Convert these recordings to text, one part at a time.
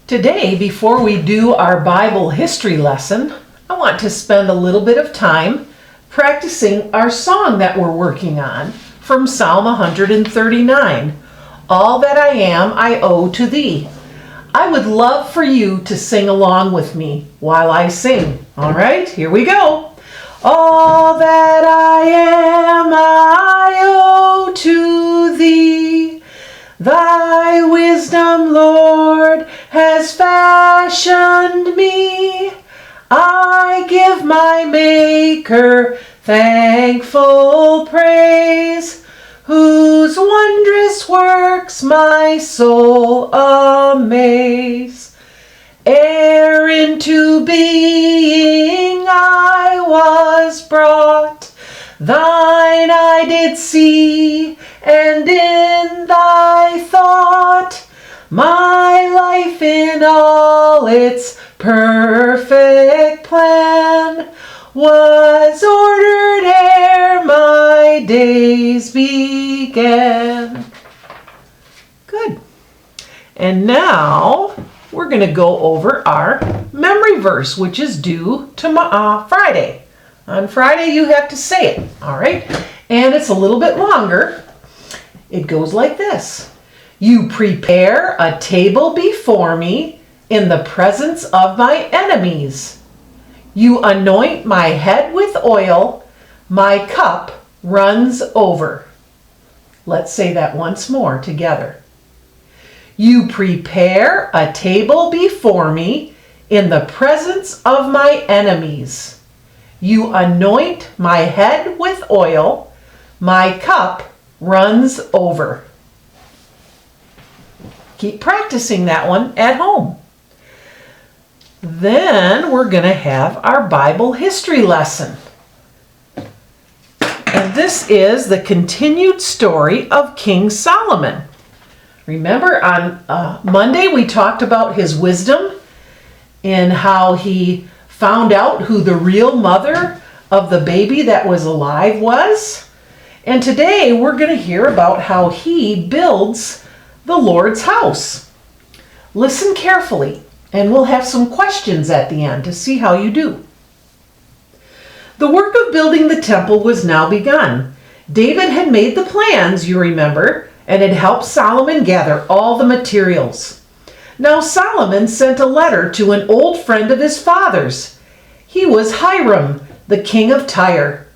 Today, before we do our Bible history lesson, I want to spend a little bit of time practicing our song that we're working on from Psalm 139. All that I am, I owe to thee. I would love for you to sing along with me while I sing. All right, here we go. All that I am, I owe to thee. Thy wisdom, Lord, has fashioned me. I give my Maker thankful praise, whose wondrous works my soul amaze. Ere into being I was brought, thine I did see, and in thy thought my life in all its perfect plan was ordered ere my days began. Good. And now we're going to go over our memory verse, which is due to Friday. On Friday, you have to say it, all right? And it's a little bit longer. It goes like this. You prepare a table before me in the presence of my enemies. You anoint my head with oil. My cup runs over. Let's say that once more together. You prepare a table before me in the presence of my enemies. You anoint my head with oil. My cup runs over. Keep practicing that one at home. Then we're going to have our Bible history lesson. And this is the continued story of King Solomon. Remember on Monday we talked about his wisdom and how he found out who the real mother of the baby that was alive was. And today we're going to hear about how he builds the Lord's house. Listen carefully, and we'll have some questions at the end to see how you do. The work of building the temple was now begun. David had made the plans, you remember, and had helped Solomon gather all the materials. Now Solomon sent a letter to an old friend of his father's. He was Hiram, the king of Tyre.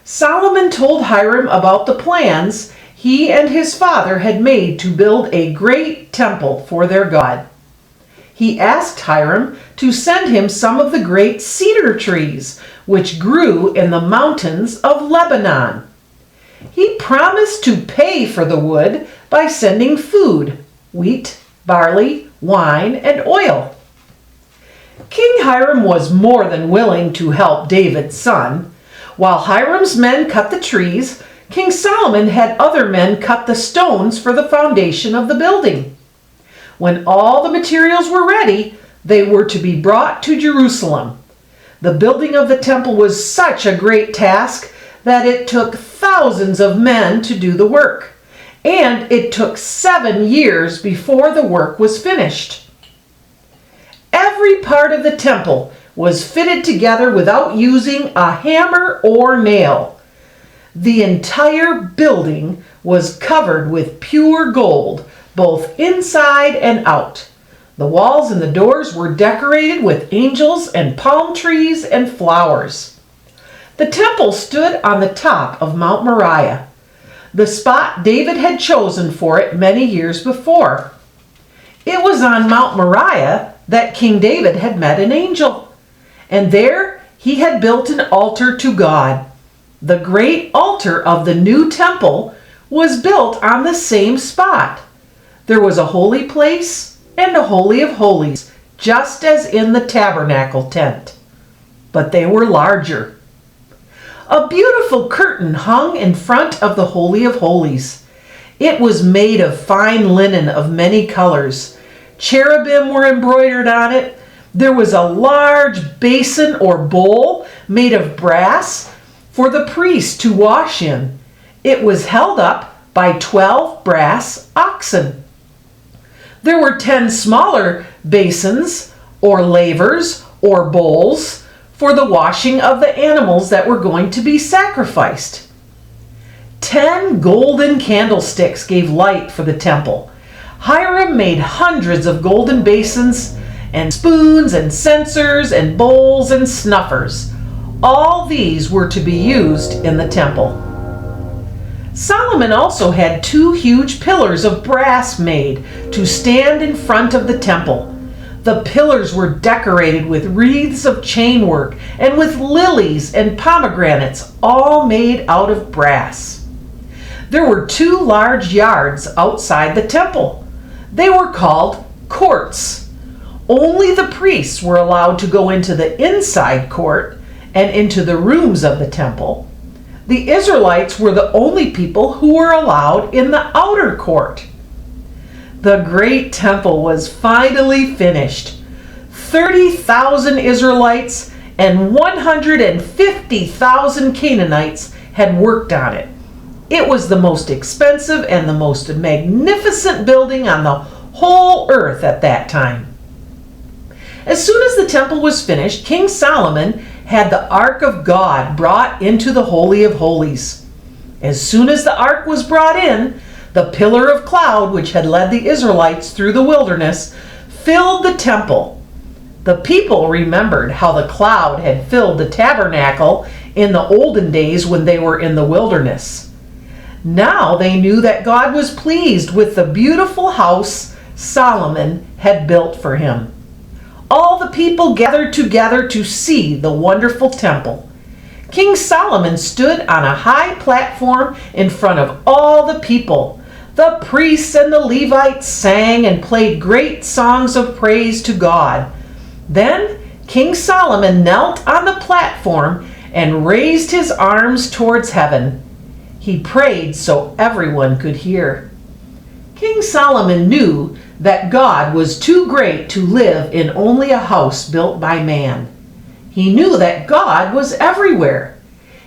Solomon told Hiram about the plans he and his father had made to build a great temple for their God. He asked Hiram to send him some of the great cedar trees which grew in the mountains of Lebanon. He promised to pay for the wood by sending food, wheat, barley, wine, and oil. King Hiram was more than willing to help David's son. While Hiram's men cut the trees, King Solomon had other men cut the stones for the foundation of the building. When all the materials were ready, they were to be brought to Jerusalem. The building of the temple was such a great task that it took thousands of men to do the work, and it took 7 years before the work was finished. Every part of the temple was fitted together without using a hammer or nail. The entire building was covered with pure gold, both inside and out. The walls and the doors were decorated with angels and palm trees and flowers. The temple stood on the top of Mount Moriah, the spot David had chosen for it many years before. It was on Mount Moriah that King David had met an angel, and there he had built an altar to God. The great altar of the new temple was built on the same spot. There was a holy place and a holy of holies, just as in the tabernacle tent, but they were larger. A beautiful curtain hung in front of the Holy of Holies. It was made of fine linen of many colors. Cherubim were embroidered on it. There was a large basin or bowl made of brass for the priest to wash in. It was held up by 12 brass oxen. There were 10 smaller basins or lavers or bowls for the washing of the animals that were going to be sacrificed. 10 golden candlesticks gave light for the temple. Hiram made hundreds of golden basins and spoons and censers and bowls and snuffers. All these were to be used in the temple. Solomon also had 2 huge pillars of brass made to stand in front of the temple. The pillars were decorated with wreaths of chainwork and with lilies and pomegranates, all made out of brass. There were 2 large yards outside the temple. They were called courts. Only the priests were allowed to go into the inside court and into the rooms of the temple. The Israelites were the only people who were allowed in the outer court. The great temple was finally finished. 30,000 Israelites and 150,000 Canaanites had worked on it. It was the most expensive and the most magnificent building on the whole earth at that time. As soon as the temple was finished, King Solomon had the Ark of God brought into the Holy of Holies. As soon as the Ark was brought in, the pillar of cloud which had led the Israelites through the wilderness filled the temple. The people remembered how the cloud had filled the tabernacle in the olden days when they were in the wilderness. Now they knew that God was pleased with the beautiful house Solomon had built for him. All the people gathered together to see the wonderful temple. King Solomon stood on a high platform in front of all the people. The priests and the Levites sang and played great songs of praise to God. Then King Solomon knelt on the platform and raised his arms towards heaven. He prayed so everyone could hear. King Solomon knew that God was too great to live in only a house built by man. He knew that God was everywhere.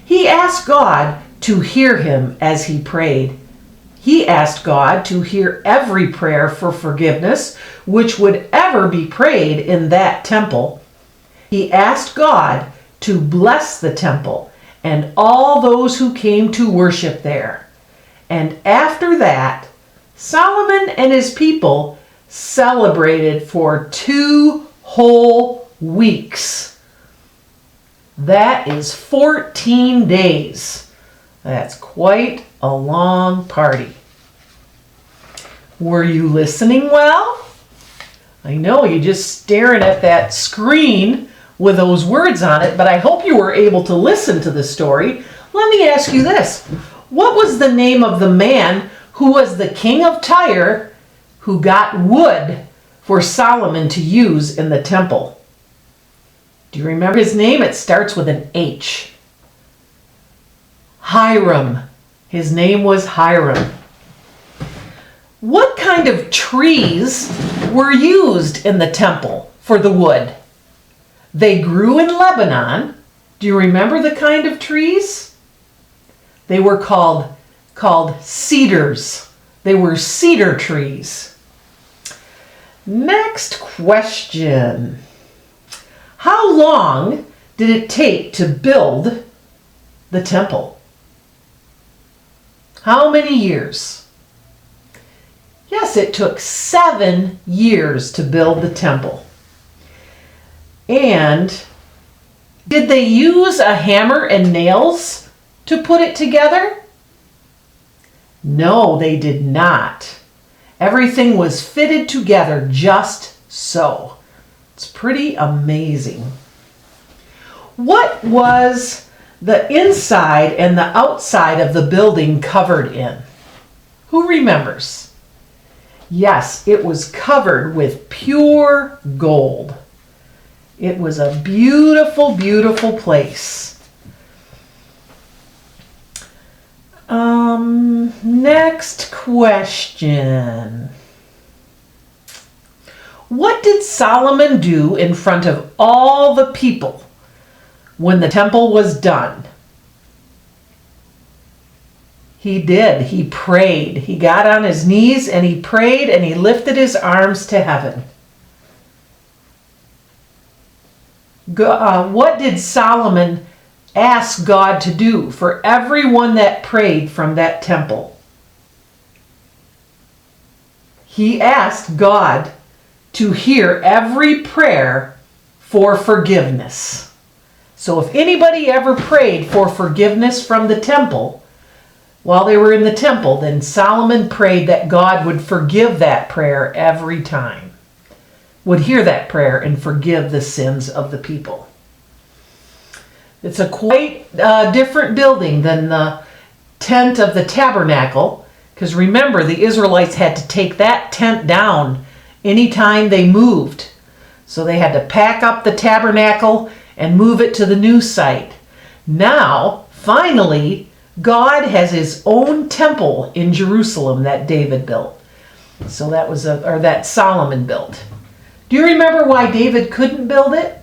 He asked God to hear him as he prayed. He asked God to hear every prayer for forgiveness which would ever be prayed in that temple. He asked God to bless the temple and all those who came to worship there. And after that, Solomon and his people celebrated for 2 whole weeks. That is 14 days. That's quite a long party. Were you listening well? I know you're just staring at that screen with those words on it, but I hope you were able to listen to the story. Let me ask you this. What was the name of the man who was the king of Tyre who got wood for Solomon to use in the temple? Do you remember his name? It starts with an H. Hiram. His name was Hiram. What kind of trees were used in the temple for the wood? They grew in Lebanon. Do you remember the kind of trees? They were called cedars. They were cedar trees. Next question. How long did it take to build the temple? How many years? Yes, it took 7 years to build the temple. And did they use a hammer and nails to put it together? No, they did not. Everything was fitted together just so. It's pretty amazing. What was the inside and the outside of the building covered in? Who remembers? Yes, it was covered with pure gold. It was a beautiful, beautiful place. Next question. What did Solomon do in front of all the people when the temple was done? He did. He prayed. He got on his knees and he prayed and he lifted his arms to heaven. What did Solomon ask God to do for everyone that prayed from that temple? He asked God to hear every prayer for forgiveness. So if anybody ever prayed for forgiveness from the temple, while they were in the temple, then Solomon prayed that God would forgive that prayer every time, would hear that prayer and forgive the sins of the people. It's a quite different building than the tent of the tabernacle, because remember, the Israelites had to take that tent down anytime they moved. So they had to pack up the tabernacle and move it to the new site. Now, finally, God has his own temple in Jerusalem that David built. So that Solomon built. Do you remember why David couldn't build it?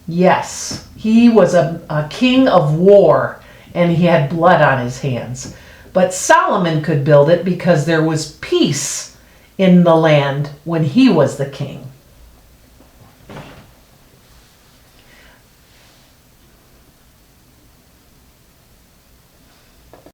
Yes, he was a king of war and he had blood on his hands. But Solomon could build it because there was peace in the land when he was the king.